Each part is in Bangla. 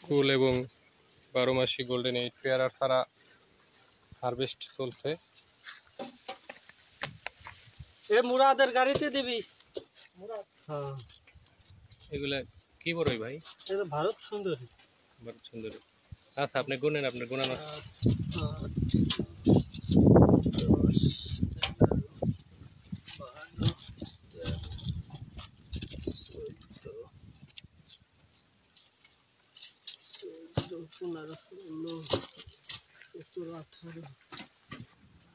কুল এবং 12 মাসি গোল্ডেন 8 পেয়ারার সারা হারভেস্ট চলছে। মুরাদের গাড়িতে দিবি। হ্যাঁ, এগুলা কি বড়ই ভাই? এটা ভারত সুন্দরী। ভারত সুন্দরী। আচ্ছা, আপনি গুনেন, আপনি গুনানো।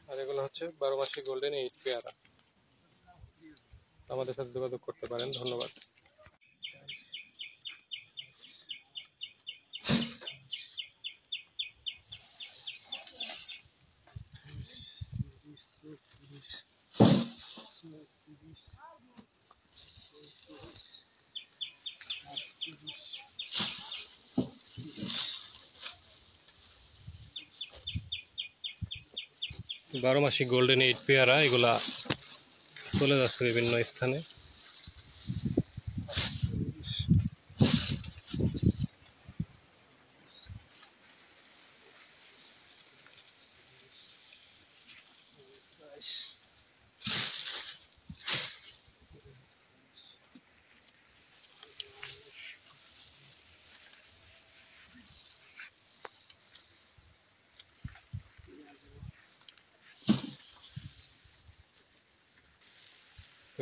আর এগুলো হচ্ছে 12 মাসি গোল্ডেন 8 পেয়ারা। আমাদের সাথে যোগাযোগ করতে পারেন। ধন্যবাদ। বারো মাসি গোল্ডেন 8 পেয়ারা এগুলা চলে যাচ্ছে বিভিন্ন স্থানে।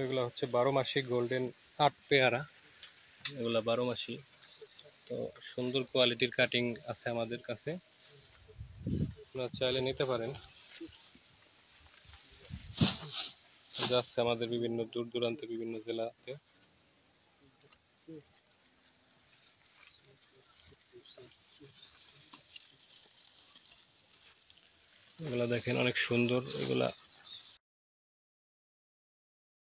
এগুলো হচ্ছে 12 মাসি গোল্ডেন 8 পেয়ারা। এগুলা 12 মাসি। তো সুন্দর কোয়ালিটির কাটিং আছে আমাদের কাছে, আপনারা চাইলে নিতে পারেন। যাচ্ছে আমাদের বিভিন্ন দূর দূরান্তে বিভিন্ন জেলাতে। এগুলা দেখেন অনেক সুন্দর। এগুলা